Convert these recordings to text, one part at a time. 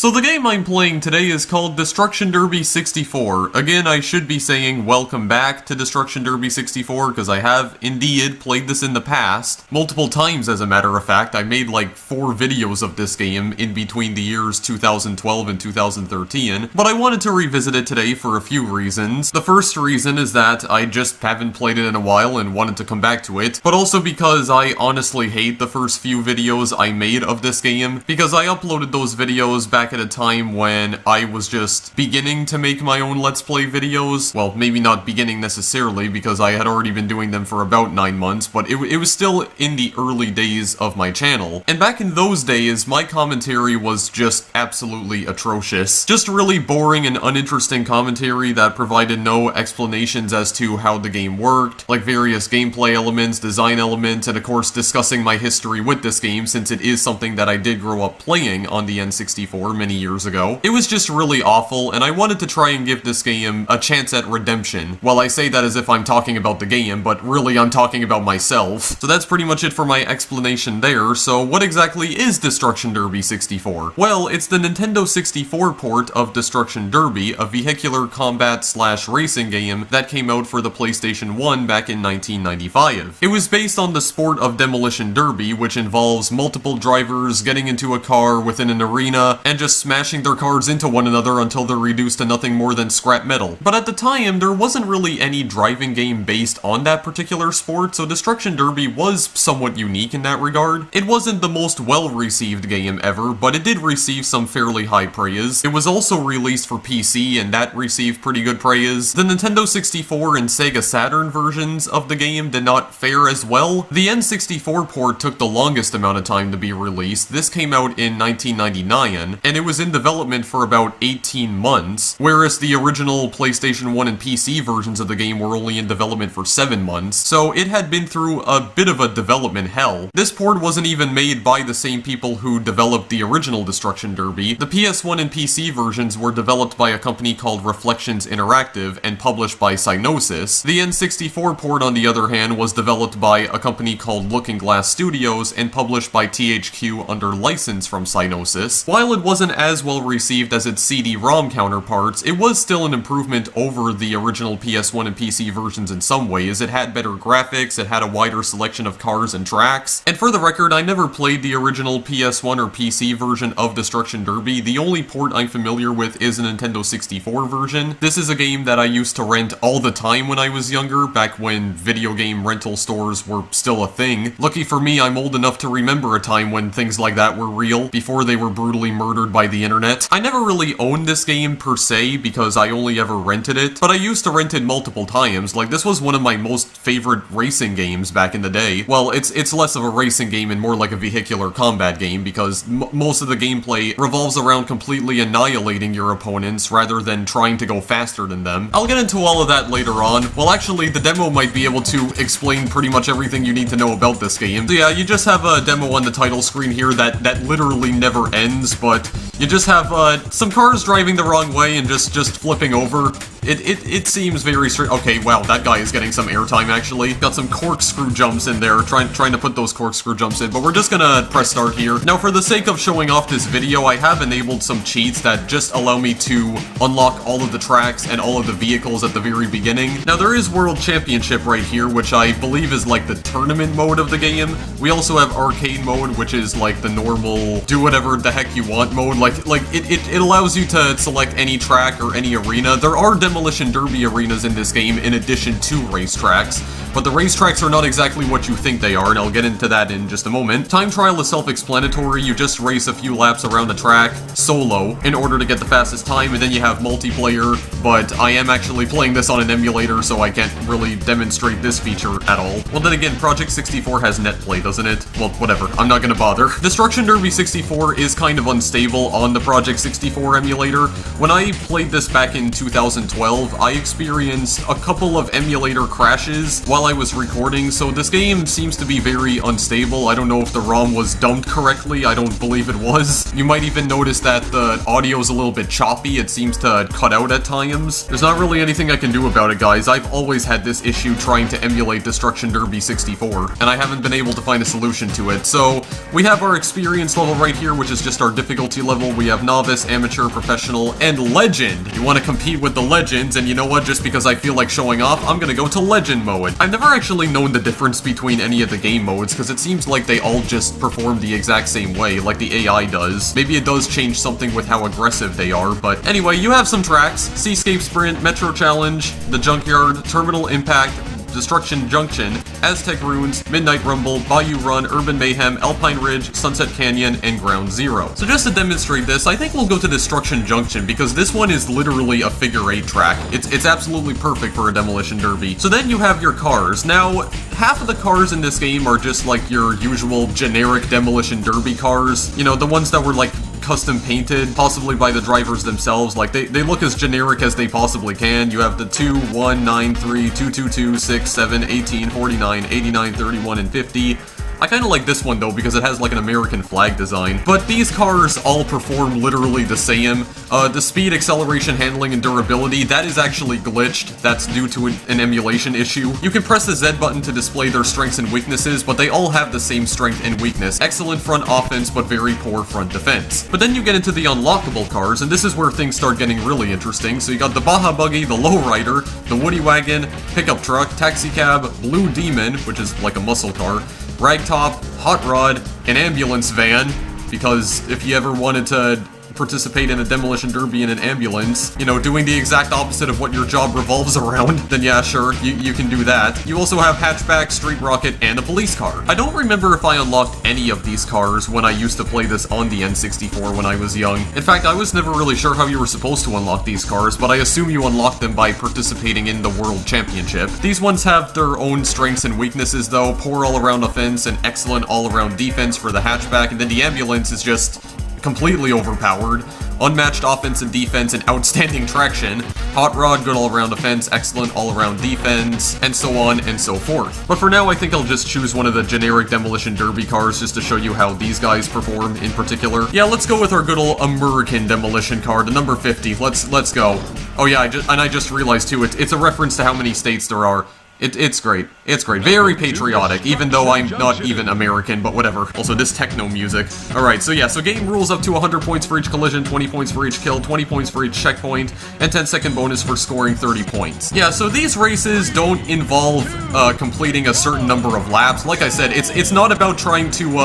So the game I'm playing today is called Destruction Derby 64. Again, I should be saying welcome back to Destruction Derby 64, because I have indeed played this in the past. Multiple times, as a matter of fact. I made like 4 videos of this game in between the years 2012 and 2013, but I wanted to revisit it today for a few reasons. The first reason is that I just haven't played it in a while and wanted to come back to it, but also because I honestly hate the first few videos I made of this game, because I uploaded those videos back at a time when I was just beginning to make my own Let's Play videos. Well, maybe not beginning necessarily, because I had already been doing them for about 9 months, but it was still in the early days of my channel. And back in those days, my commentary was just absolutely atrocious. Just really boring and uninteresting commentary that provided no explanations as to how the game worked, like various gameplay elements, design elements, and of course discussing my history with this game, since it is something that I did grow up playing on the N64 many years ago. It was just really awful, and I wanted to try and give this game a chance at redemption. Well, I say that as if I'm talking about the game, but really I'm talking about myself. So that's pretty much it for my explanation there. So what exactly is Destruction Derby 64? Well, it's the Nintendo 64 port of Destruction Derby, a vehicular combat/racing game that came out for the PlayStation 1 back in 1995. It was based on the sport of demolition derby, which involves multiple drivers getting into a car within an arena and just smashing their cars into one another until they're reduced to nothing more than scrap metal. But at the time, there wasn't really any driving game based on that particular sport, so Destruction Derby was somewhat unique in that regard. It wasn't the most well-received game ever, but it did receive some fairly high praise. It was also released for PC, and that received pretty good praise. The Nintendo 64 and Sega Saturn versions of the game did not fare as well. The N64 port took the longest amount of time to be released. This came out in 1999, and it was in development for about 18 months, whereas the original PlayStation 1 and PC versions of the game were only in development for 7 months, so it had been through a bit of a development hell. This port wasn't even made by the same people who developed the original Destruction Derby. The PS1 and PC versions were developed by a company called Reflections Interactive and published by Psygnosis. The N64 port, on the other hand, was developed by a company called Looking Glass Studios and published by THQ under license from Psygnosis. While it wasn't as well received as its CD-ROM counterparts, it was still an improvement over the original PS1 and PC versions in some ways. It had better graphics, it had a wider selection of cars and tracks, and for the record, I never played the original PS1 or PC version of Destruction Derby. The only port I'm familiar with is a Nintendo 64 version. This is a game that I used to rent all the time when I was younger, back when video game rental stores were still a thing. Lucky for me, I'm old enough to remember a time when things like that were real, before they were brutally murdered by the internet. I never really owned this game per se, because I only ever rented it, but I used to rent it multiple times. Like, this was one of my most favorite racing games back in the day. Well, it's less of a racing game and more like a vehicular combat game, because most of the gameplay revolves around completely annihilating your opponents rather than trying to go faster than them. I'll get into all of that later on. Well, actually, the demo might be able to explain pretty much everything you need to know about this game. So yeah, you just have a demo on the title screen here that literally never ends, but you just have some cars driving the wrong way and just flipping over. It seems very straight. Okay, wow, that guy is getting some airtime, actually. Got some corkscrew jumps in there, trying to put those corkscrew jumps in, but we're just gonna press start here. Now, for the sake of showing off this video, I have enabled some cheats that just allow me to unlock all of the tracks and all of the vehicles at the very beginning. Now, there is World Championship right here, which I believe is like the tournament mode of the game. We also have arcade mode, which is like the normal do whatever the heck you want mode. Like it allows you to select any track or any arena. There are demolition derby arenas in this game in addition to racetracks, but the racetracks are not exactly what you think they are, and I'll get into that in just a moment. Time trial is self-explanatory. You just race a few laps around the track solo in order to get the fastest time, and then you have multiplayer, but I am actually playing this on an emulator, so I can't really demonstrate this feature at all. Well, then again, Project 64 has netplay, doesn't it? Well, whatever, I'm not gonna bother. Destruction Derby 64 is kind of unstable on the Project 64 emulator. When I played this back in 2012, 2012, I experienced a couple of emulator crashes while I was recording, so this game seems to be very unstable. I don't know if the ROM was dumped correctly, I don't believe it was. You might even notice that the audio is a little bit choppy, it seems to cut out at times. There's not really anything I can do about it, guys. I've always had this issue trying to emulate Destruction Derby 64, and I haven't been able to find a solution to it. So, we have our experience level right here, which is just our difficulty level. We have novice, amateur, professional, and legend. You want to compete with the legends, and you know what? Just because I feel like showing off, I'm gonna go to legend mode. I've never actually known the difference between any of the game modes, because it seems like they all just perform the exact same way, like the AI does. Maybe it does change something with how aggressive they are, but anyway, you have some tracks: Seascape Sprint, Metro Challenge, The Junkyard, Terminal Impact, Destruction Junction, Aztec Ruins, Midnight Rumble, Bayou Run, Urban Mayhem, Alpine Ridge, Sunset Canyon, and Ground Zero. So just to demonstrate this, I think we'll go to Destruction Junction, because this one is literally a figure-8 track. It's absolutely perfect for a demolition derby. So then you have your cars. Now, half of the cars in this game are just like your usual generic demolition derby cars. You know, the ones that were like custom painted, possibly by the drivers themselves. Like, they look as generic as they possibly can. You have the 2, 1, 9, 3, 2, 2, 2, 6, 7, 18, 49, 89, 31, and 50. I kinda like this one though, because it has like an American flag design. But these cars all perform literally the same. The speed, acceleration, handling, and durability, that is actually glitched. That's due to an emulation issue. You can press the Z button to display their strengths and weaknesses, but they all have the same strength and weakness. Excellent front offense, but very poor front defense. But then you get into the unlockable cars, and this is where things start getting really interesting. So you got the Baja Buggy, the Lowrider, the Woody Wagon, Pickup Truck, Taxi Cab, Blue Demon, which is like a muscle car, Ragtop, Hot Rod, an ambulance van, because if you ever wanted to participate in a demolition derby in an ambulance, you know, doing the exact opposite of what your job revolves around, then yeah, sure, you can do that. You also have hatchback, street rocket, and a police car. I don't remember if I unlocked any of these cars when I used to play this on the N64 when I was young. In fact, I was never really sure how you were supposed to unlock these cars, but I assume you unlock them by participating in the World Championship. These ones have their own strengths and weaknesses though: poor all-around offense and excellent all-around defense for the hatchback, and then the ambulance is just completely overpowered. Unmatched offense and defense and outstanding traction. Hot Rod, good all-around offense, excellent all-around defense, and so on and so forth. But for now, I think I'll just choose one of the generic demolition derby cars just to show you how these guys perform in particular. Yeah, let's go with our good old American demolition car, the number 50. Let's go. Oh yeah, I just realized too, it's a reference to how many states there are. It's great. It's great. Very patriotic, even though I'm not even American, but whatever. Also, this techno music. Alright, so yeah, so game rules up to 100 points for each collision, 20 points for each kill, 20 points for each checkpoint, and 10-second bonus for scoring 30 points. Yeah, so these races don't involve completing a certain number of laps. Like I said, it's not about trying to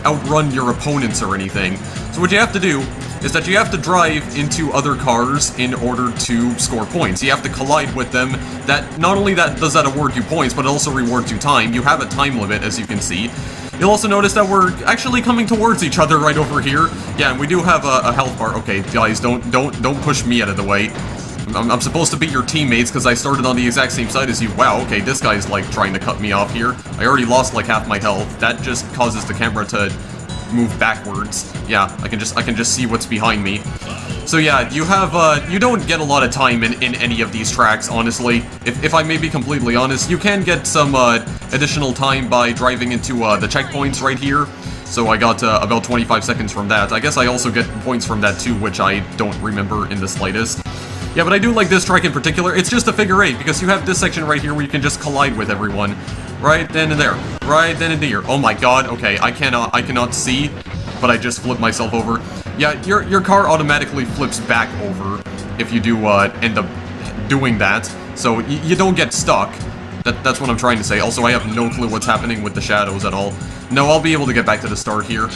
outrun your opponents or anything. So what you have to do is that you have to drive into other cars in order to score points. You have to collide with them. That not only does that award you points, but it also rewards you time. You have a time limit, as you can see. You'll also notice that we're actually coming towards each other right over here. Yeah, and we do have a health bar. Okay, guys, don't push me out of the way. I'm supposed to be your teammates because I started on the exact same side as you. Wow, okay, this guy's like trying to cut me off here. I already lost like half my health. That just causes the camera to move backwards. Yeah, I can just see what's behind me. So yeah, you have you don't get a lot of time in any of these tracks, honestly. If I may be completely honest, you can get some additional time by driving into the checkpoints right here. So I got about 25 seconds from that. I guess I also get points from that too, which I don't remember in the slightest. Yeah, but I do like this track in particular. It's just a figure 8 because you have this section right here where you can just collide with everyone. Right then and there. Right then and there. Oh my god, okay, I cannot see, but I just flipped myself over. Yeah, your car automatically flips back over if you do end up doing that, so you don't get stuck. That's what I'm trying to say. Also, I have no clue what's happening with the shadows at all. No, I'll be able to get back to the start here.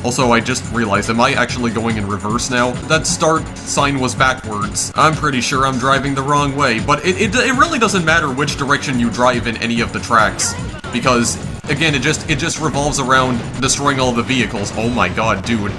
Also, I just realized, am I actually going in reverse now? That start sign was backwards. I'm pretty sure I'm driving the wrong way, but it really doesn't matter which direction you drive in any of the tracks, because, again, it just revolves around destroying all the vehicles. Oh my god, dude.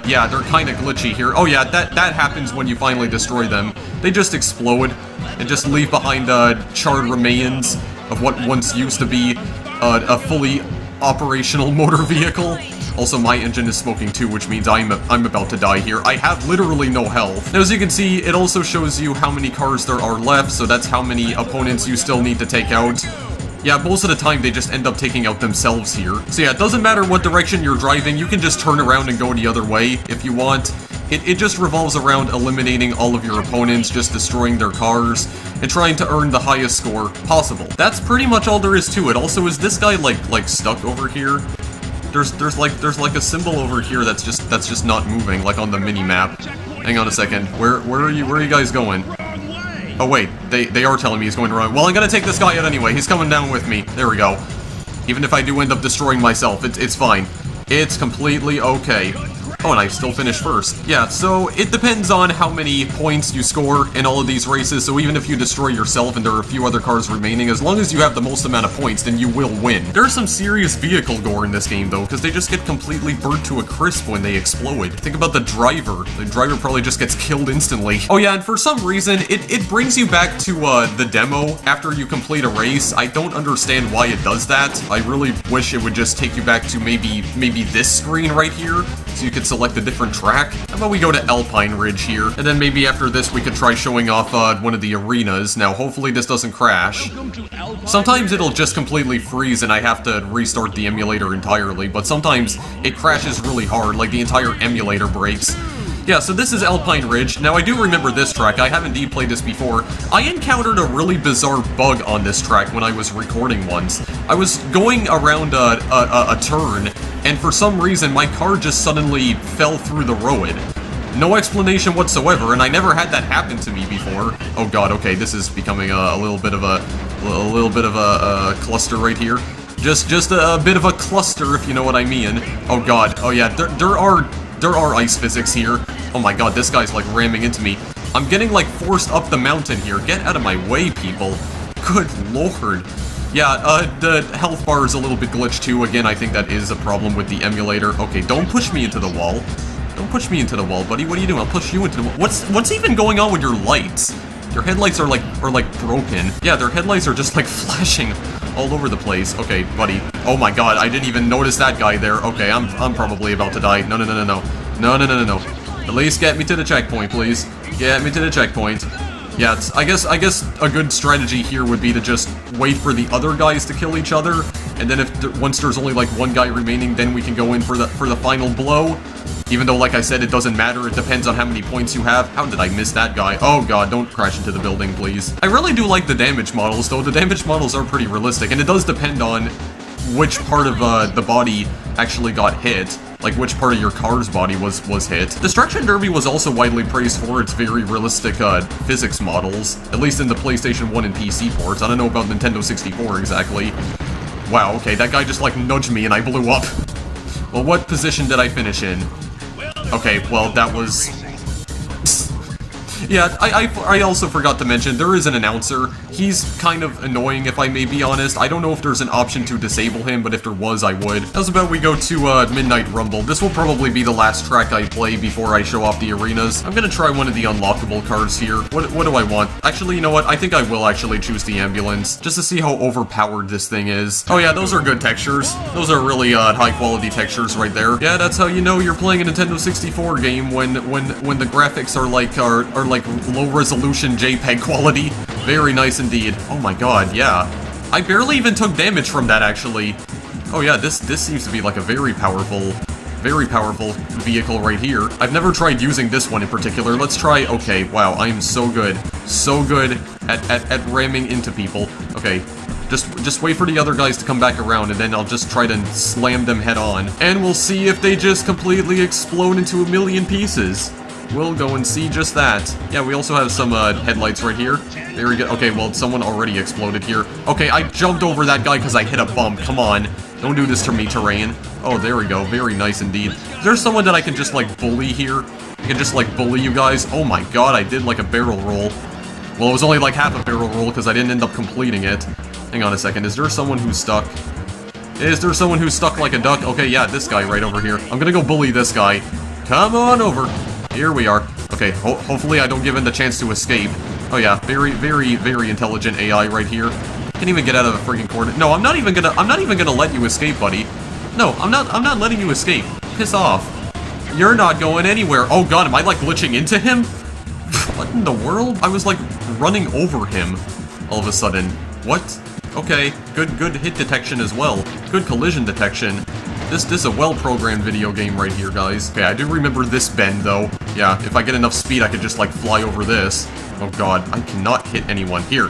Yeah, they're kind of glitchy here. Oh yeah, that happens when you finally destroy them. They just explode and just leave behind charred remains of what once used to be a fully operational motor vehicle. Also, my engine is smoking too, which means I'm about to die here. I have literally no health. Now, as you can see, it also shows you how many cars there are left, so that's how many opponents you still need to take out. Yeah, most of the time they just end up taking out themselves here. So yeah, it doesn't matter what direction you're driving, you can just turn around and go the other way if you want. It just revolves around eliminating all of your opponents, just destroying their cars, and trying to earn the highest score possible. That's pretty much all there is to it. Also, is this guy like stuck over here? There's like a symbol over here that's just not moving, like on the mini map. Hang on a second. Where are you guys going? Oh wait, they are telling me he's going to run. Well, I'm gonna take this guy out anyway. He's coming down with me. There we go. Even if I do end up destroying myself, it's fine. It's completely okay. Oh, and I still finished first. Yeah, so it depends on how many points you score in all of these races, so even if you destroy yourself and there are a few other cars remaining, as long as you have the most amount of points, then you will win. There's some serious vehicle gore in this game, though, because they just get completely burnt to a crisp when they explode. Think about the driver. The driver probably just gets killed instantly. Oh yeah, and for some reason, it brings you back to the demo after you complete a race. I don't understand why it does that. I really wish it would just take you back to maybe this screen right here, so you could select a different track. How about we go to Alpine Ridge here, and then maybe after this we could try showing off one of the arenas. Now, hopefully this doesn't crash. Sometimes it'll just completely freeze and I have to restart the emulator entirely, but sometimes it crashes really hard, like the entire emulator breaks. Yeah, so this is Alpine Ridge. Now, I do remember this track. I have indeed played this before. I encountered a really bizarre bug on this track when I was recording once. I was going around a turn, and for some reason, my car just suddenly fell through the road. No explanation whatsoever, and I never had that happen to me before. Oh god, okay, this is becoming a little bit of a cluster right here. Just a bit of a cluster, if you know what I mean. Oh god, oh yeah, there are ice physics here. Oh my god, this guy's like ramming into me. I'm getting like forced up the mountain here. Get out of my way, people. Good lord. Yeah, the health bar is a little bit glitched too. Again, I think that is a problem with the emulator. Okay, don't push me into the wall. Don't push me into the wall, buddy. What are you doing? I'll push you into the wall. What's even going on with your lights? Your headlights are like broken. Yeah, their headlights are just like flashing all over the place. Okay, buddy. Oh my god, I didn't even notice that guy there. Okay, I'm probably about to die. No. At least get me to the checkpoint, please. Get me to the checkpoint. Yeah, I guess a good strategy here would be to just wait for the other guys to kill each other, and then once there's only like one guy remaining, then we can go in for the final blow. Even though, like I said, it doesn't matter, it depends on how many points you have. How did I miss that guy? Oh god, don't crash into the building, please. I really do like the damage models, though. The damage models are pretty realistic, and it does depend on which part of the body actually got hit. Like, which part of your car's body was hit. Destruction Derby was also widely praised for its very realistic physics models, at least in the PlayStation 1 and PC ports. I don't know about Nintendo 64 exactly. Wow, okay, that guy just like nudged me and I blew up. Well, what position did I finish in? Okay, well, that was... Yeah, I also forgot to mention, there is an announcer. He's kind of annoying, if I may be honest. I don't know if there's an option to disable him, but if there was, I would. How's about we go to Midnight Rumble? This will probably be the last track I play before I show off the arenas. I'm gonna try one of the unlockable cars here. What do I want? Actually, you know what? I think I will actually choose the ambulance, just to see how overpowered this thing is. Oh yeah, those are good textures. Those are really high-quality textures right there. Yeah, that's how you know you're playing a Nintendo 64 game when the graphics are like low-resolution JPEG quality. Very nice indeed. Oh my god, yeah. I barely even took damage from that, actually. Oh yeah, this seems to be like a very powerful vehicle right here. I've never tried using this one in particular. Let's try... Okay, wow, I am so good. So good at ramming into people. Okay, just wait for the other guys to come back around, and then I'll just try to slam them head on. And we'll see if they just completely explode into a million pieces. We'll go and see just that. Yeah, we also have some headlights right here. Very good. Okay, well, someone already exploded here. Okay, I jumped over that guy because I hit a bump. Come on. Don't do this to me, terrain. Oh, there we go. Very nice indeed. Is there someone that I can just, like, bully here? I can just, like, bully you guys? Oh my god, I did, like, a barrel roll. Well, it was only, like, half a barrel roll because I didn't end up completing it. Hang on a second. Is there someone who's stuck? Is there someone who's stuck like a duck? Okay, yeah, this guy right over here. I'm gonna go bully this guy. Come on over. Here we are. Okay, hopefully I don't give him the chance to escape. Oh yeah, very intelligent AI right here. Can't even get out of a freaking corner. No, I'm not even gonna let you escape, buddy. No, I'm not letting you escape. Piss off. You're not going anywhere. Oh god, am I like glitching into him? What in the world? I was like running over him all of a sudden. What? Okay, good hit detection as well. Good collision detection. This is a well-programmed video game right here, guys. Okay, I do remember this bend, though. Yeah, if I get enough speed, I could just, like, fly over this. Oh god, I cannot hit anyone. Here,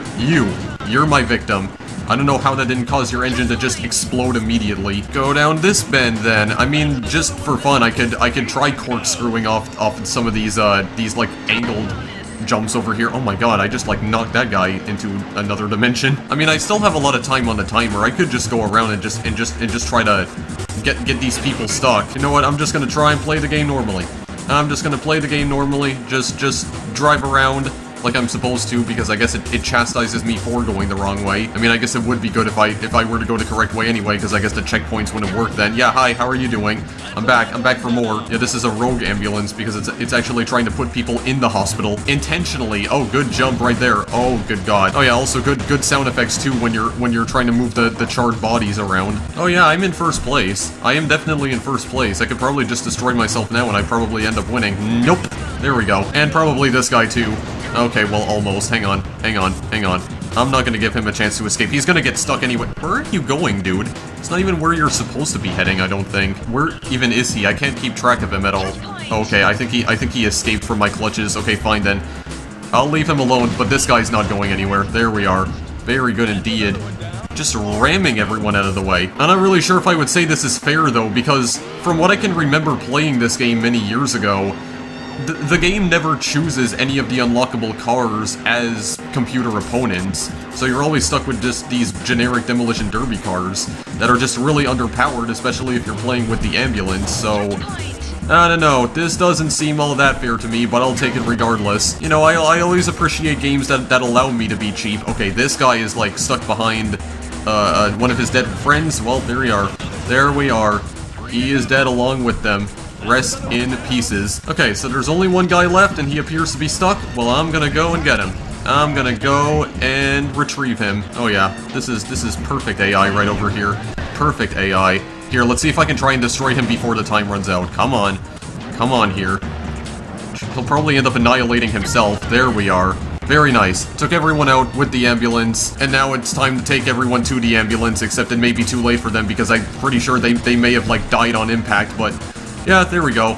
you're my victim. I don't know how that didn't cause your engine to just explode immediately. Go down this bend, then. I mean, just for fun, I could try corkscrewing off some of these like, angled jumps over here. Oh my god, I just, like, knocked that guy into another dimension. I mean, I still have a lot of time on the timer. I could just go around and just try to get these people stuck. You know what? I'm just gonna try and play the game normally. I'm just gonna play the game normally. Just drive around like I'm supposed to, because I guess it chastises me for going the wrong way. I mean, I guess it would be good if I were to go the correct way anyway, because I guess the checkpoints wouldn't work then. Yeah, hi, how are you doing? I'm back for more. Yeah, this is a rogue ambulance, because it's actually trying to put people in the hospital intentionally. Oh, good jump right there. Oh, good god. Oh yeah, also good sound effects too when you're trying to move the charred bodies around. Oh yeah, I'm in first place. I am definitely in first place. I could probably just destroy myself now and I'd probably end up winning. Nope. There we go. And probably this guy too. Okay, well, almost. Hang on. I'm not gonna give him a chance to escape. He's gonna get stuck anyway. Where are you going, dude? It's not even where you're supposed to be heading, I don't think. Where even is he? I can't keep track of him at all. Okay, I think he escaped from my clutches. Okay, fine then. I'll leave him alone, but this guy's not going anywhere. There we are. Very good indeed. Just ramming everyone out of the way. I'm not really sure if I would say this is fair, though, because from what I can remember playing this game many years ago, the game never chooses any of the unlockable cars as computer opponents, so you're always stuck with just these generic Demolition Derby cars that are just really underpowered, especially if you're playing with the ambulance, so I don't know, this doesn't seem all that fair to me, but I'll take it regardless. You know, I always appreciate games that allow me to be cheap. Okay, this guy is, like, stuck behind one of his dead friends. Well, there we are. He is dead along with them. Rest in pieces. Okay, so there's only one guy left, and he appears to be stuck. Well, I'm gonna go and get him. I'm gonna go and retrieve him. Oh yeah, this is perfect AI right over here. Perfect AI. Here, let's see if I can try and destroy him before the time runs out. Come on. Come on here. He'll probably end up annihilating himself. There we are. Very nice. Took everyone out with the ambulance, and now it's time to take everyone to the ambulance, except it may be too late for them because I'm pretty sure they may have, like, died on impact, but yeah, there we go.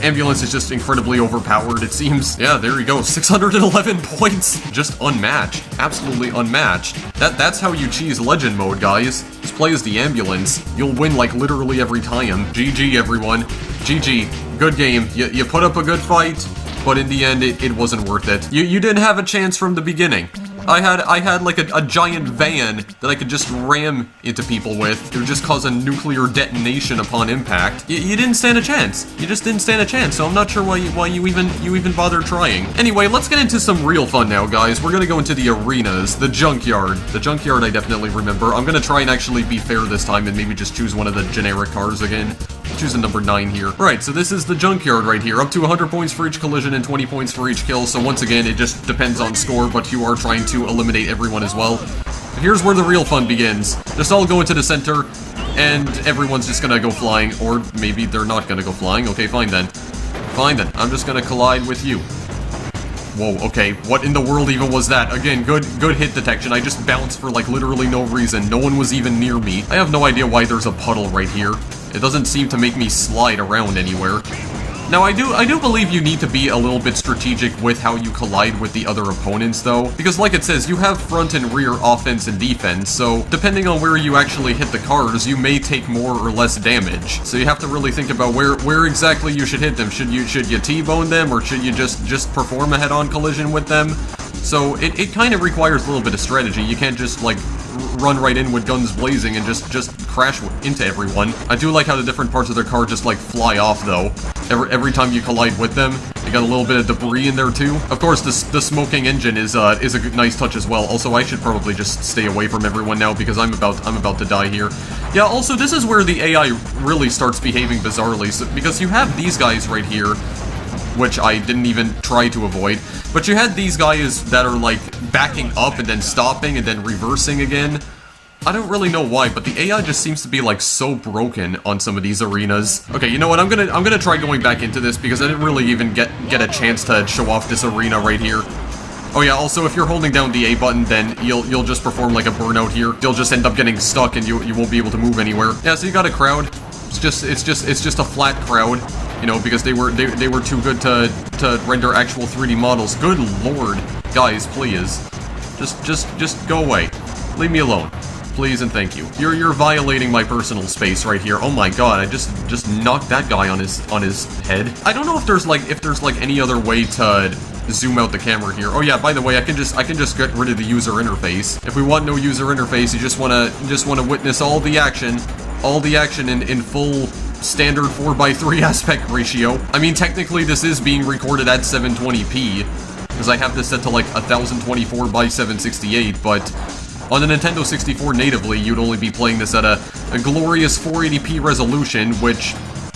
Ambulance is just incredibly overpowered, it seems. Yeah, there we go. 611 points. Just unmatched. Absolutely unmatched. That's how you cheese legend mode, guys. Just play as the ambulance. You'll win, like, literally every time. GG, everyone. GG. Good game. You put up a good fight, but in the end, it wasn't worth it. You didn't have a chance from the beginning. I had like a giant van that I could just ram into people with. It would just cause a nuclear detonation upon impact. You didn't stand a chance. You just didn't stand a chance, so I'm not sure why you even bothered trying. Anyway, let's get into some real fun now, guys. We're gonna go into the arenas, the junkyard. The junkyard I definitely remember. I'm gonna try and actually be fair this time and maybe just choose one of the generic cars again. Choose a number 9 here. Right, so this is the junkyard right here. Up to 100 points for each collision and 20 points for each kill. So once again, it just depends on score, but you are trying to eliminate everyone as well. Here's where the real fun begins. Just all go into the center, and everyone's just gonna go flying, or maybe they're not gonna go flying. Okay, fine then. Fine then. I'm just gonna collide with you. Whoa, okay, what in the world even was that? Again, good hit detection. I just bounced for, like, literally no reason. No one was even near me. I have no idea why there's a puddle right here. It doesn't seem to make me slide around anywhere. Now, I do believe you need to be a little bit strategic with how you collide with the other opponents, though, because like it says, you have front and rear offense and defense, so depending on where you actually hit the cars, you may take more or less damage. So you have to really think about where exactly you should hit them. Should you T-bone them, or should you just perform a head-on collision with them? So it kind of requires a little bit of strategy. You can't just, like, run right in with guns blazing and just crash into everyone. I do like how the different parts of their car just, like, fly off, though. Every time you collide with them, you got a little bit of debris in there, too. Of course, the smoking engine is a nice touch as well. Also, I should probably just stay away from everyone now because I'm about to die here. Yeah, also, this is where the AI really starts behaving bizarrely, so, because you have these guys right here, which I didn't even try to avoid. But you had these guys that are, like, backing up and then stopping and then reversing again. I don't really know why, but the AI just seems to be like so broken on some of these arenas. Okay, you know what? I'm gonna try going back into this because I didn't really even get a chance to show off this arena right here. Oh yeah, also if you're holding down the A button, then you'll just perform like a burnout here. You'll just end up getting stuck and you won't be able to move anywhere. Yeah, so you got a crowd. It's just a flat crowd, you know, because they were too good to render actual 3D models. Good lord, guys, please. Just go away. Leave me alone. Please and thank you. You're violating my personal space right here. Oh my god, I just knocked that guy on his head. I don't know if there's like any other way to zoom out the camera here. Oh yeah, by the way, I can just get rid of the user interface. If we want no user interface, you just wanna witness all the action in full standard 4:3 aspect ratio. I mean, technically this is being recorded at 720p, because I have this set to like 1024 by 768, but on the Nintendo 64 natively, you'd only be playing this at a glorious 480p resolution, which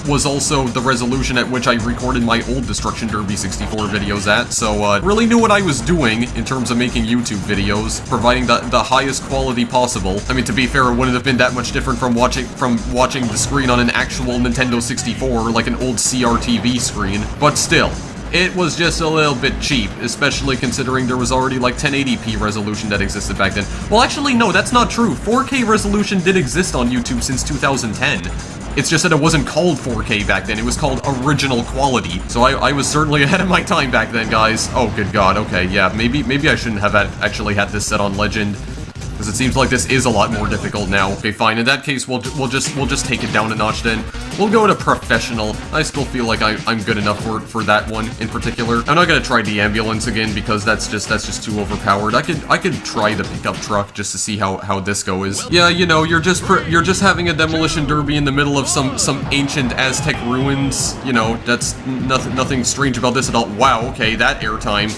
was also the resolution at which I recorded my old Destruction Derby 64 videos at, so really knew what I was doing in terms of making YouTube videos, providing the highest quality possible. I mean, to be fair, it wouldn't have been that much different from watching the screen on an actual Nintendo 64, like an old CRTV screen, but still. It was just a little bit cheap, especially considering there was already like 1080p resolution that existed back then. Well, actually, no, that's not true. 4K resolution did exist on YouTube since 2010. It's just that it wasn't called 4K back then, it was called original quality. So I was certainly ahead of my time back then, guys. Oh, good god, okay, yeah, maybe I shouldn't have actually had this set on Legend, because it seems like this is a lot more difficult now. Okay, fine, in that case, we'll just take it down a notch then. We'll go to Professional. I still feel like I'm good enough for that one in particular. I'm not gonna try the Ambulance again, because that's just too overpowered. I could try the Pickup Truck just to see how this goes. Yeah, you know, you're just having a demolition derby in the middle of some ancient Aztec ruins. You know, that's nothing strange about this at all. Wow, okay, that airtime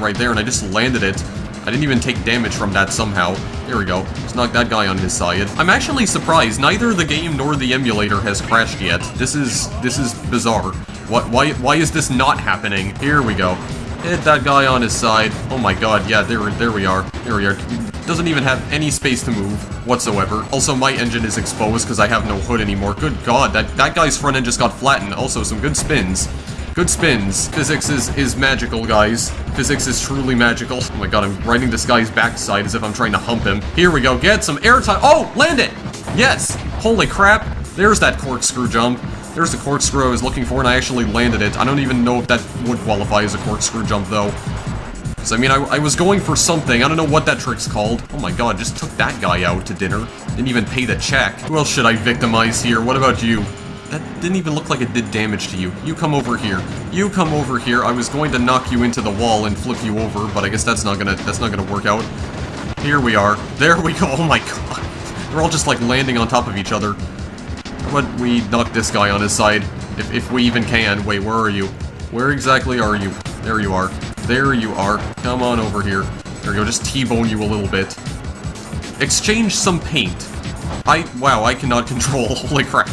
right there, and I just landed it. I didn't even take damage from that somehow. There we go. Just knock that guy on his side. I'm actually surprised. Neither the game nor the emulator has crashed yet. This is bizarre. Why is this not happening? Here we go. Hit that guy on his side. Oh my god, yeah, there we are. There we are. Doesn't even have any space to move whatsoever. Also, my engine is exposed because I have no hood anymore. Good god, that guy's front end just got flattened. Also, some good spins. Good spins. Physics is magical, guys. Physics is truly magical. Oh my god, I'm riding this guy's backside as if I'm trying to hump him. Here we go, get some airtime. Oh, land it! Yes! Holy crap. There's that corkscrew jump. There's the corkscrew I was looking for, and I actually landed it. I don't even know if that would qualify as a corkscrew jump, though. Because, I mean, I was going for something. I don't know what that trick's called. Oh my god, just took that guy out to dinner. Didn't even pay the check. Who else should I victimize here? What about you? That didn't even look like it did damage to you. You come over here. You come over here. I was going to knock you into the wall and flip you over, but I guess that's not gonna work out. Here we are. There we go. Oh my god. They're all just like landing on top of each other. How about we knock this guy on his side? If we even can. Wait, where are you? Where exactly are you? There you are. There you are. Come on over here. There we go. Just T-bone you a little bit. Exchange some paint. Wow, I cannot control. Holy crap.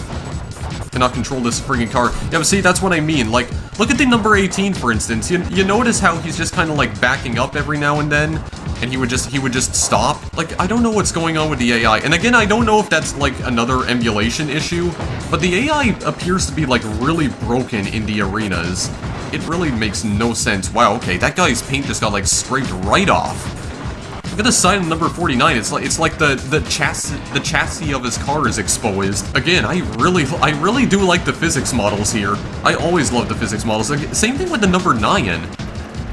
Cannot control this friggin' car. Yeah, but see, that's what I mean. Like, look at the number 18, for instance. You notice how he's just kind of like backing up every now and then, and he would just stop. Like, I don't know what's going on with the AI. And again, I don't know if that's like another emulation issue, but the AI appears to be like really broken in the arenas. It really makes no sense. Wow, okay, that guy's paint just got like scraped right off. Look at the side of number 49. It's like the chassis of his car is exposed. Again, I really do like the physics models here. I always love the physics models. Same thing with the number 9.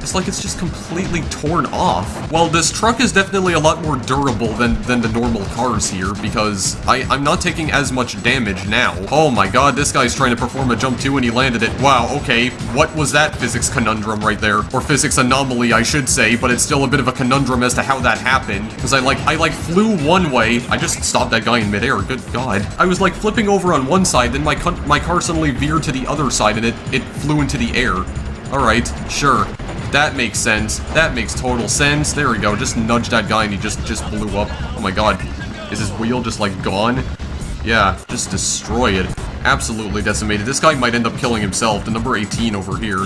It's like it's just completely torn off. Well, this truck is definitely a lot more durable than the normal cars here, because I'm not taking as much damage now. Oh my god, this guy's trying to perform a jump too and he landed it. Wow, okay, what was that physics conundrum right there? Or physics anomaly, I should say, but it's still a bit of a conundrum as to how that happened. Because I flew one way, I just stopped that guy in midair, good god. I was like flipping over on one side, then my car suddenly veered to the other side and it flew into the air. Alright, sure. That makes sense. That makes total sense. There we go. Just nudge that guy and he just blew up. Oh my god. Is his wheel just like gone? Yeah, just destroyed. Absolutely decimated. This guy might end up killing himself. The number 18 over here.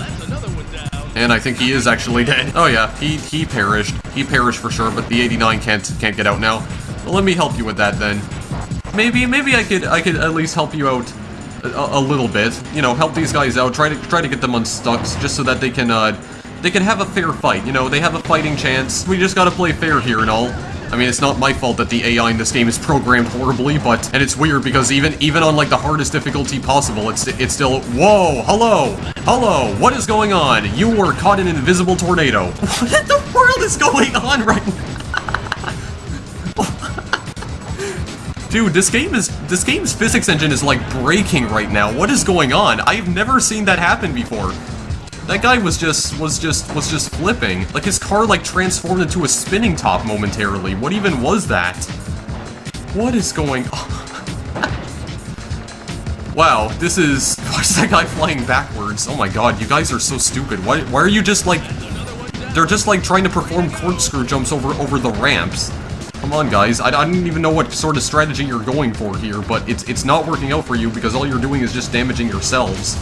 And I think he is actually dead. Oh yeah, he perished. He perished for sure, but the 89 can't get out now. Well, let me help you with that then. Maybe I could at least help you out a little bit. You know, help these guys out. Try to get them unstuck just so that they can have a fair fight. You know, they have a fighting chance. We just gotta play fair here and all. I mean, it's not my fault that the AI in this game is programmed horribly, and it's weird because even on like the hardest difficulty possible, it's still, whoa, hello, what is going on? You were caught in an invisible tornado. What in the world is going on right now? Dude, this game's physics engine is like breaking right now. What is going on? I've never seen that happen before. That guy was just flipping. Like his car like transformed into a spinning top momentarily. What even was that? What is going on? Wow, this is... Why is that guy flying backwards? Oh my god, you guys are so stupid. Why are you just like... They're just like trying to perform corkscrew jumps over the ramps. Come on, guys. I don't even know what sort of strategy you're going for here, but it's not working out for you because all you're doing is just damaging yourselves.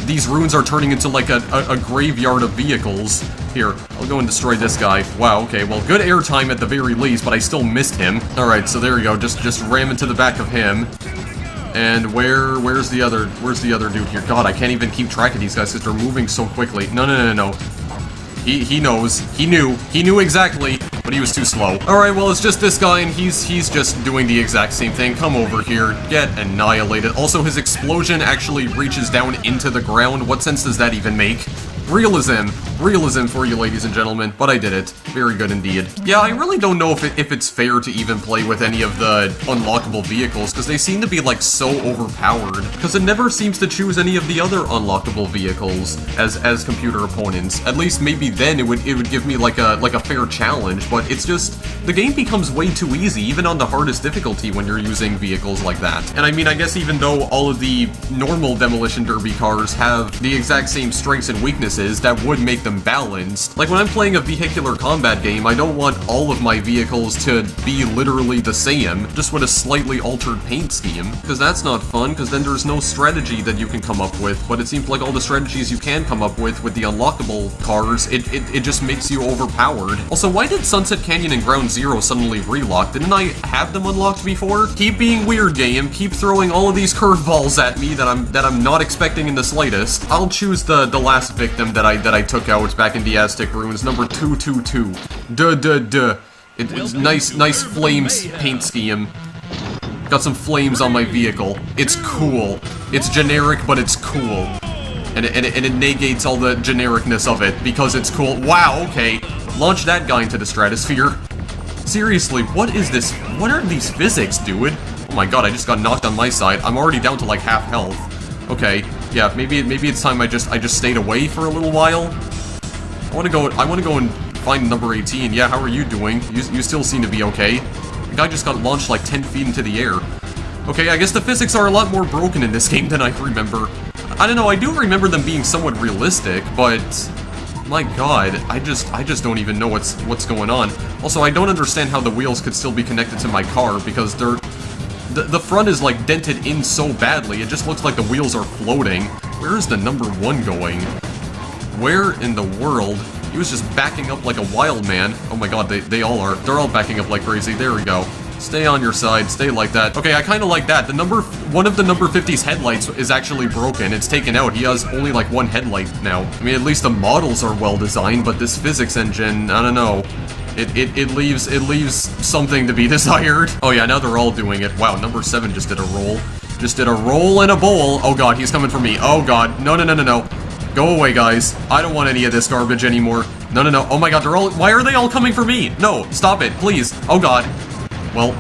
These ruins are turning into like a graveyard of vehicles. Here, I'll go and destroy this guy. Wow, okay, well, good airtime at the very least, but I still missed him. Alright, so there we go, just ram into the back of him. And where's the other dude here? God, I can't even keep track of these guys because they're moving so quickly. No. He knows. He knew exactly, but he was too slow. Alright, well, it's just this guy, and he's just doing the exact same thing. Come over here. Get annihilated. Also, his explosion actually reaches down into the ground. What sense does that even make? Realism for you, ladies and gentlemen, but I did it. Very good indeed. Yeah, I really don't know if it's fair to even play with any of the unlockable vehicles, because they seem to be, like, so overpowered. Because it never seems to choose any of the other unlockable vehicles as computer opponents. At least maybe then it would give me, like a fair challenge, but it's just... The game becomes way too easy, even on the hardest difficulty when you're using vehicles like that. And I mean, I guess even though all of the normal Demolition Derby cars have the exact same strengths and weaknesses, that would make them balanced. Like, when I'm playing a vehicular combat game, I don't want all of my vehicles to be literally the same, just with a slightly altered paint scheme. Because that's not fun, because then there's no strategy that you can come up with, but it seems like all the strategies you can come up with the unlockable cars, it just makes you overpowered. Also, why did Sunset Canyon and Ground Zero suddenly relock? Didn't I have them unlocked before? Keep being weird, game. Keep throwing all of these curveballs at me that I'm not expecting in the slightest. I'll choose the last victim that I took out back in the Aztec ruins, number 222. It's nice flames paint scheme. Got some flames on my vehicle. It's cool. It's generic, but it's cool. And it negates all the genericness of it because it's cool. Wow, okay. Launch that guy into the stratosphere. Seriously, what is this? What are these physics, dude? Oh my god, I just got knocked on my side. I'm already down to like half health. Okay, yeah, maybe it's time I just stayed away for a little while. I wanna go and find number 18. Yeah, how are you doing? You still seem to be okay. The guy just got launched like 10 feet into the air. Okay, I guess the physics are a lot more broken in this game than I remember. I don't know, I do remember them being somewhat realistic, but my god, I just don't even know what's going on. Also, I don't understand how the wheels could still be connected to my car because the front is like dented in so badly, it just looks like the wheels are floating. Where is the number 1 going? Where in the world? He was just backing up like a wild man. Oh my god, they all are. They're all backing up like crazy. There we go. Stay on your side, stay like that. Okay, I kinda like that. One of the number 50's headlights is actually broken. It's taken out. He has only like 1 headlight now. I mean, at least the models are well designed, but this physics engine, I don't know. It leaves something to be desired. Oh yeah, now they're all doing it. Wow, number 7 just did a roll. Just did a roll and a bowl. Oh god, he's coming for me. Oh god. No. Go away, guys. I don't want any of this garbage anymore. No. Oh my god, why are they all coming for me? No, stop it, please. Oh god. Well,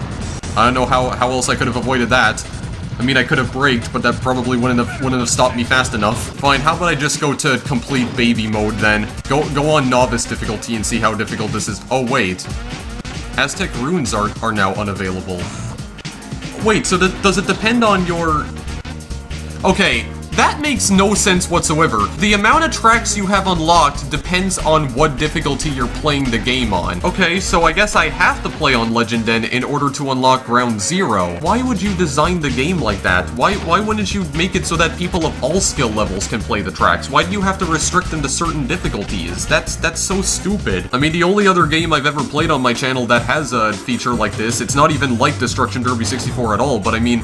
I don't know how else I could have avoided that. I mean, I could have braked, but that probably wouldn't have stopped me fast enough. Fine, how about I just go to complete baby mode then? Go on novice difficulty and see how difficult this is. Oh wait. Aztec ruins are now unavailable. Wait, so does it depend on your... Okay, That makes no sense whatsoever. The amount of tracks you have unlocked depends on what difficulty you're playing the game on. Okay, so I guess I have to play on Legend then in order to unlock Ground Zero. Why would you design the game like that? Why wouldn't you make it so that people of all skill levels can play the tracks? Why do you have to restrict them to certain difficulties? That's so stupid. I mean, the only other game I've ever played on my channel that has a feature like this, it's not even like Destruction Derby 64 at all, but I mean,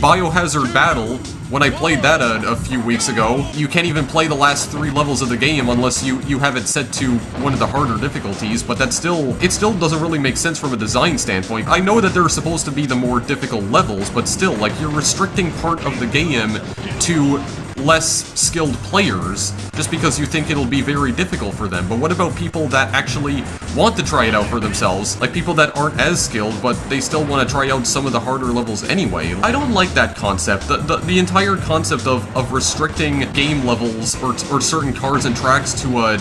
Biohazard Battle, when I played that a few weeks ago, you can't even play the last 3 levels of the game unless you have it set to one of the harder difficulties, but it still doesn't really make sense from a design standpoint. I know that they're supposed to be the more difficult levels, but still, like, you're restricting part of the game to less skilled players just because you think it'll be very difficult for them. But what about people that actually want to try it out for themselves? Like people that aren't as skilled, but they still want to try out some of the harder levels anyway. I don't like that concept. The entire concept of restricting game levels or certain cars and tracks to a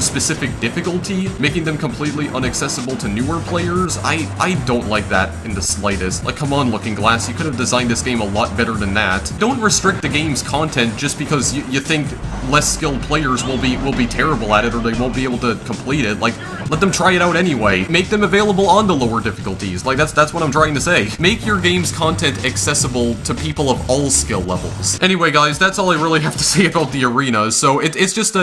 specific difficulty, making them completely inaccessible to newer players, I don't like that in the slightest. Like, come on, Looking Glass, you could have designed this game a lot better than that. Don't restrict the game's content just because you think less skilled players will be terrible at it or they won't be able to complete it. Like, let them try it out anyway. Make them available on the lower difficulties. Like, that's what I'm trying to say. Make your game's content accessible to people of all skill levels. Anyway, guys, that's all I really have to say about the arenas. So it's just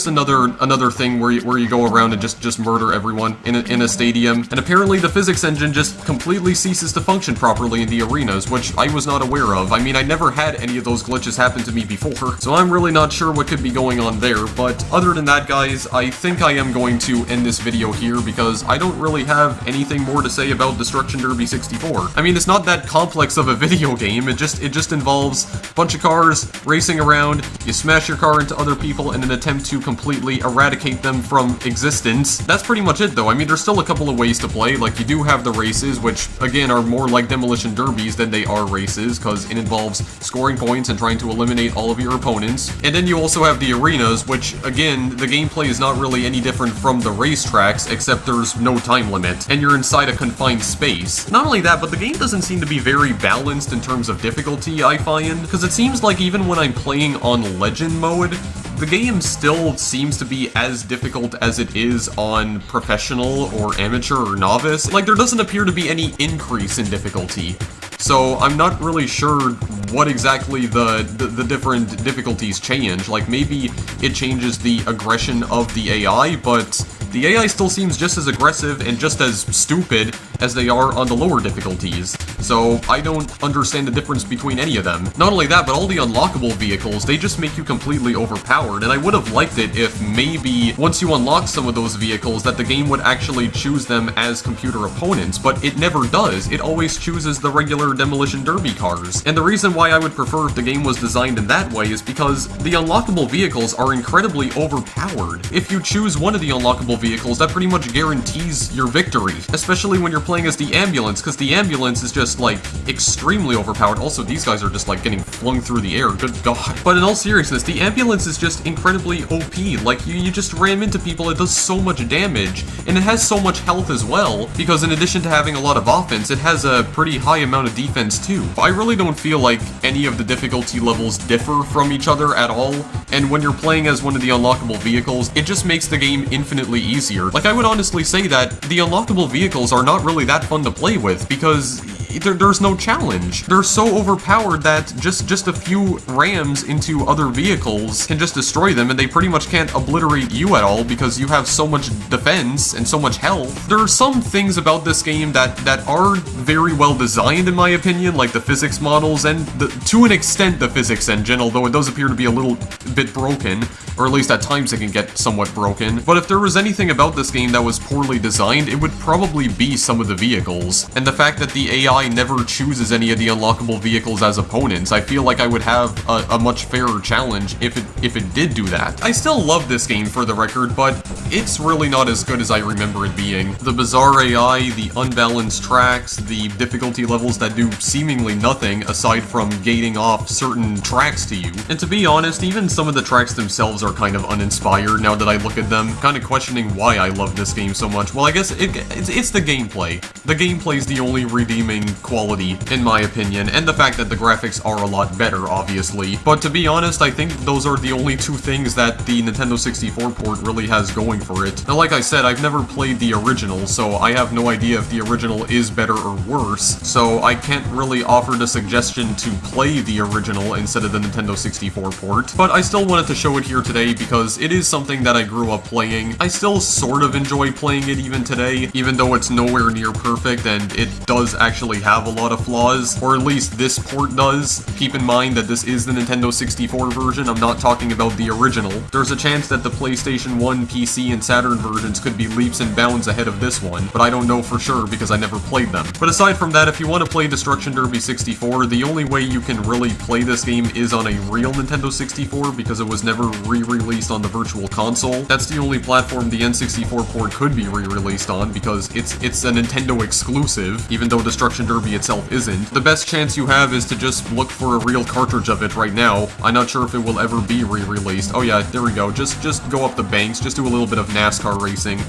another thing where you go around and just murder everyone in a stadium. And apparently the physics engine just completely ceases to function properly in the arenas, which I was not aware of. I mean, I never had any of those glitches happen to me before, so I'm really not sure what could be going on there. But other than that, guys, I think I am going to end this video here because I don't really have anything more to say about Destruction Derby 64. I mean, it's not that complex of a video game. It just involves a bunch of cars racing around. You smash your car into other people in an attempt to completely eradicate them from existence. That's pretty much it, though. I mean, there's still a couple of ways to play. Like, you do have the races, which, again, are more like demolition derbies than they are races, because it involves scoring points and trying to eliminate all of your opponents. And then you also have the arenas, which, again, the gameplay is not really any different from the racetracks, except there's no time limit, and you're inside a confined space. Not only that, but the game doesn't seem to be very balanced in terms of difficulty, I find, because it seems like even when I'm playing on Legend mode, the game still seems to be as difficult as it is on Professional or Amateur or Novice. Like, there doesn't appear to be any increase in difficulty. So I'm not really sure what exactly the different difficulties change. Like, maybe it changes the aggression of the AI, but the AI still seems just as aggressive and just as stupid as they are on the lower difficulties. So I don't understand the difference between any of them. Not only that, but all the unlockable vehicles, they just make you completely overpowered, and I would have liked it if maybe once you unlock some of those vehicles that the game would actually choose them as computer opponents, but it never does. It always chooses the regular demolition derby cars. And the reason why I would prefer if the game was designed in that way is because the unlockable vehicles are incredibly overpowered. If you choose one of the unlockable vehicles, that pretty much guarantees your victory, especially when you're playing as the ambulance, because the ambulance is just like extremely overpowered. Also, these guys are just like getting flung through the air, good god. But in all seriousness, the ambulance is just incredibly OP. Like, you just ram into people, it does so much damage, and it has so much health as well, because in addition to having a lot of offense, it has a pretty high amount of defense too. I really don't feel like any of the difficulty levels differ from each other at all, and when you're playing as one of the unlockable vehicles, it just makes the game infinitely easier. Like, I would honestly say that the unlockable vehicles are not really that fun to play with, because there's no challenge. They're so overpowered that just a few rams into other vehicles can just destroy them, and they pretty much can't obliterate you at all because you have so much defense and so much health. There are some things about this game that are very well designed, in my opinion, like the physics models and to an extent the physics engine, although it does appear to be a little bit broken, or at least at times it can get somewhat broken. But if there was anything about this game that was poorly designed, it would probably be some of the vehicles. And the fact that the AI never chooses any of the unlockable vehicles as opponents, I feel like I would have a much fairer challenge if it did do that. I still love this game, for the record, but it's really not as good as I remember it being. The bizarre AI, the unbalanced tracks, the difficulty levels that do seemingly nothing aside from gating off certain tracks to you. And to be honest, even some of the tracks themselves are kind of uninspired now that I look at them, kind of questioning why I love this game so much. Well, I guess it's the gameplay. The gameplay is the only redeeming quality, in my opinion, and the fact that the graphics are a lot better, obviously. But to be honest, I think those are the only two things that the Nintendo 64 port really has going for it. Now, like I said, I've never played the original, so I have no idea if the original is better or worse, so I can't really offer the suggestion to play the original instead of the Nintendo 64 port. But I still wanted to show it here today because it is something that I grew up playing. I still sort of enjoy playing it even today, even though it's nowhere near perfect and it does actually have a lot of flaws, or at least this port does. Keep in mind that this is the Nintendo 64 version, I'm not talking about the original. There's a chance that the PlayStation 1, PC, and Saturn versions could be leaps and bounds ahead of this one, but I don't know for sure because I never played them. But aside from that, if you want to play Destruction Derby 64, the only way you can really play this game is on a real Nintendo 64 because it was never re-released on the Virtual Console. That's the only platform the N64 port could be re-released on because it's a Nintendo exclusive, even though Destruction Derby itself isn't. The best chance you have is to just look for a real cartridge of it right now. I'm not sure if it will ever be re-released. Oh yeah, there we go. Just go up the banks, just do a little bit of NASCAR racing.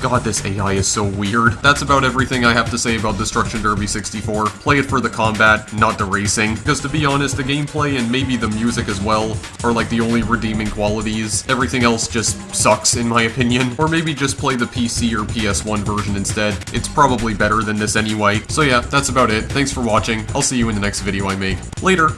God, this AI is so weird. That's about everything I have to say about Destruction Derby 64. Play it for the combat, not the racing. Because to be honest, the gameplay and maybe the music as well are like the only redeeming qualities. Everything else just sucks, in my opinion. Or maybe just play the PC or PS1 version instead. It's probably better than this anyway. So yeah, that's about it. Thanks for watching. I'll see you in the next video I make. Later!